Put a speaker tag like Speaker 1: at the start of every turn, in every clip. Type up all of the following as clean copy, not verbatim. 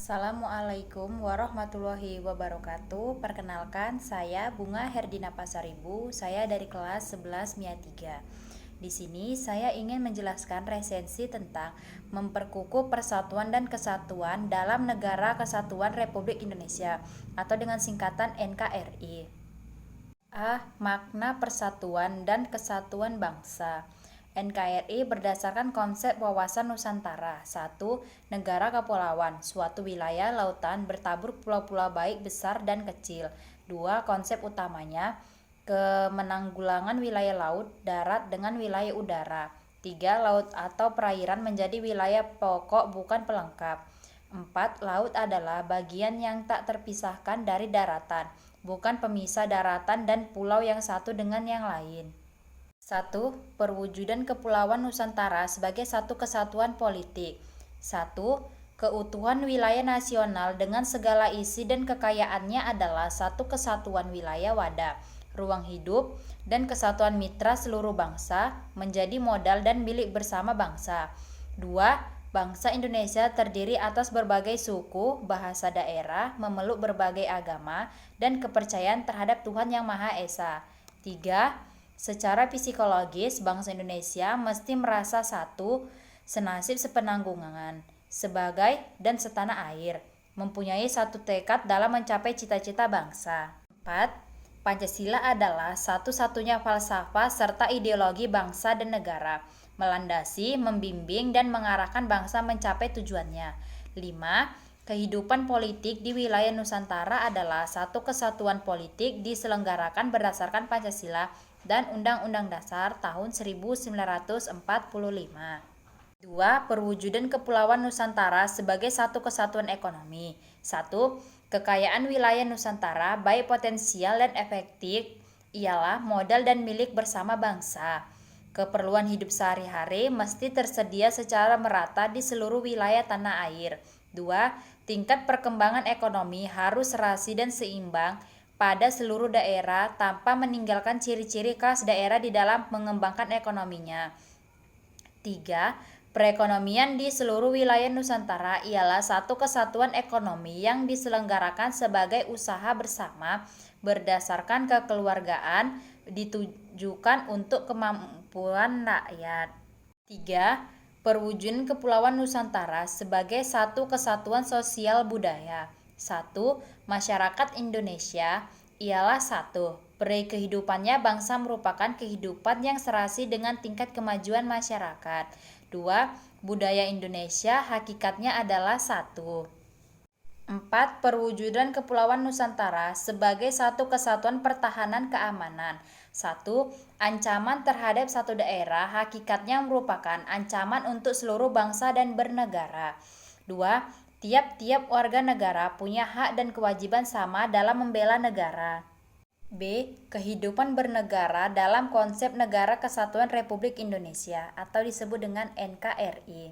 Speaker 1: Assalamualaikum warahmatullahi wabarakatuh. Perkenalkan, saya Bunga Herdina Pasaribu. Saya dari kelas 11 MIA 3. Di sini saya ingin menjelaskan resensi tentang memperkukuh persatuan dan kesatuan dalam Negara Kesatuan Republik Indonesia atau dengan singkatan NKRI. Makna persatuan dan kesatuan bangsa. NKRI berdasarkan konsep wawasan Nusantara. 1. Negara kepulauan, suatu wilayah lautan bertabur pulau-pulau baik besar dan kecil. 2. Konsep utamanya, kemenanggulangan wilayah laut, darat dengan wilayah udara. 3. Laut atau perairan menjadi wilayah pokok bukan pelengkap. 4. Laut adalah bagian yang tak terpisahkan dari daratan, bukan pemisah daratan dan pulau yang satu dengan yang lain. 1. Perwujudan Kepulauan Nusantara sebagai satu kesatuan politik. 1. Keutuhan wilayah nasional dengan segala isi dan kekayaannya adalah satu kesatuan wilayah wadah, ruang hidup, dan kesatuan mitra seluruh bangsa menjadi modal dan milik bersama bangsa. 2. Bangsa Indonesia terdiri atas berbagai suku, bahasa daerah, memeluk berbagai agama, dan kepercayaan terhadap Tuhan Yang Maha Esa. 3. Secara psikologis, bangsa Indonesia mesti merasa satu, senasib sepenanggungan, sebagai dan setanah air, mempunyai satu tekad dalam mencapai cita-cita bangsa. 4. Pancasila adalah satu-satunya falsafah serta ideologi bangsa dan negara, melandasi, membimbing, dan mengarahkan bangsa mencapai tujuannya. 5. Kehidupan politik di wilayah Nusantara adalah satu kesatuan politik diselenggarakan berdasarkan Pancasila dan Undang-Undang Dasar tahun 1945. 2. Perwujudan Kepulauan Nusantara sebagai satu kesatuan ekonomi. 1. Kekayaan wilayah Nusantara, baik potensial dan efektif, ialah modal dan milik bersama bangsa. Keperluan hidup sehari-hari mesti tersedia secara merata di seluruh wilayah tanah air. 2. Tingkat perkembangan ekonomi harus serasi dan seimbang pada seluruh daerah tanpa meninggalkan ciri-ciri khas daerah di dalam mengembangkan ekonominya. 3. Perekonomian di seluruh wilayah Nusantara ialah satu kesatuan ekonomi yang diselenggarakan sebagai usaha bersama berdasarkan kekeluargaan ditujukan untuk kemampuan rakyat. 3. Perwujudan Kepulauan Nusantara sebagai satu kesatuan sosial budaya. 1. Masyarakat Indonesia ialah satu. Peri kehidupannya bangsa merupakan kehidupan yang serasi dengan tingkat kemajuan masyarakat. 2. Budaya Indonesia hakikatnya adalah satu. 4. Perwujudan Kepulauan Nusantara sebagai satu kesatuan pertahanan keamanan. 1. Ancaman terhadap satu daerah hakikatnya merupakan ancaman untuk seluruh bangsa dan bernegara. 2. Tiap-tiap warga negara punya hak dan kewajiban sama dalam membela negara. B. Kehidupan bernegara dalam konsep Negara Kesatuan Republik Indonesia atau disebut dengan NKRI.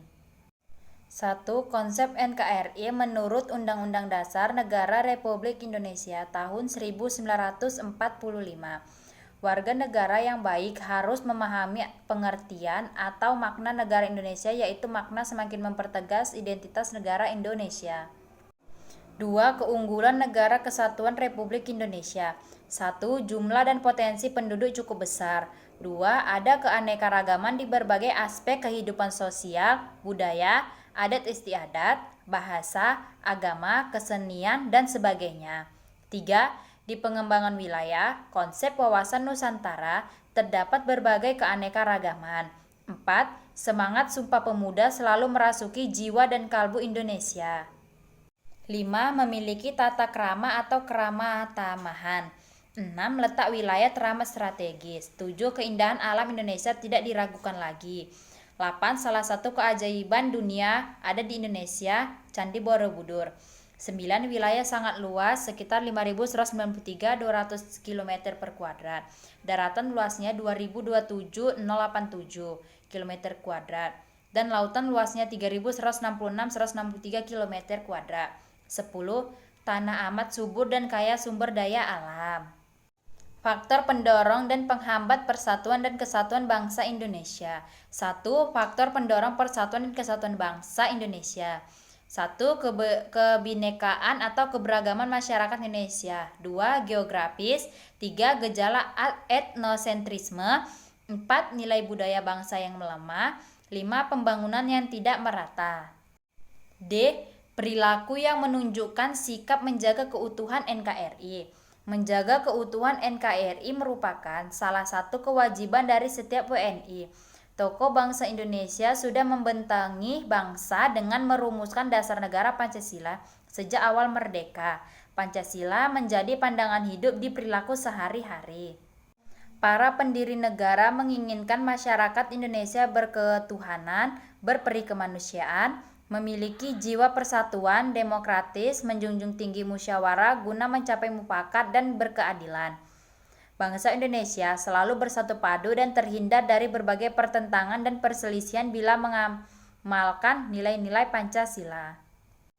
Speaker 1: 1. Konsep NKRI menurut Undang-Undang Dasar Negara Republik Indonesia tahun 1945. Warga negara yang baik harus memahami pengertian atau makna negara Indonesia, yaitu makna semakin mempertegas identitas negara Indonesia. 2. Keunggulan Negara Kesatuan Republik Indonesia. 1. Jumlah dan potensi penduduk cukup besar. 2. Ada keanekaragaman di berbagai aspek kehidupan sosial, budaya, adat istiadat, bahasa, agama, kesenian, dan sebagainya. 3. Di pengembangan wilayah, konsep wawasan Nusantara, terdapat berbagai keanekaragaman. 4. Semangat Sumpah Pemuda selalu merasuki jiwa dan kalbu Indonesia. 5. Memiliki tata krama atau krama tamahan. 6. Letak wilayah teramat strategis. 7. Keindahan alam Indonesia tidak diragukan lagi. 8. Salah satu keajaiban dunia ada di Indonesia, Candi Borobudur. 9. Wilayah sangat luas, sekitar 5.193.200 km per kuadrat. Daratan luasnya 2.027.087 km kuadrat. Dan lautan luasnya 3.166.163 km kuadrat. 10. Tanah amat subur dan kaya sumber daya alam. Faktor pendorong dan penghambat persatuan dan kesatuan bangsa Indonesia. 1. Faktor pendorong persatuan dan kesatuan bangsa Indonesia. 1. Kebinekaan atau keberagaman masyarakat Indonesia. 2. Geografis. 3. Gejala etnosentrisme. 4. Nilai budaya bangsa yang melemah. 5. Pembangunan yang tidak merata. D. Perilaku yang menunjukkan sikap menjaga keutuhan NKRI. Menjaga keutuhan NKRI merupakan salah satu kewajiban dari setiap WNI. Tokoh bangsa Indonesia sudah membentangi bangsa dengan merumuskan dasar negara Pancasila sejak awal merdeka. Pancasila menjadi pandangan hidup di perilaku sehari-hari. Para pendiri negara menginginkan masyarakat Indonesia berketuhanan, berperi kemanusiaan, memiliki jiwa persatuan, demokratis, menjunjung tinggi musyawarah guna mencapai mufakat dan berkeadilan. Bangsa Indonesia selalu bersatu padu dan terhindar dari berbagai pertentangan dan perselisihan bila mengamalkan nilai-nilai Pancasila.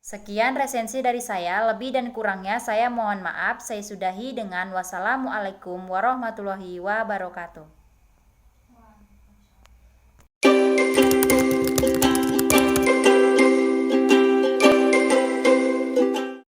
Speaker 1: Sekian resensi dari saya, lebih dan kurangnya saya mohon maaf. Saya sudahi dengan wassalamualaikum warahmatullahi wabarakatuh.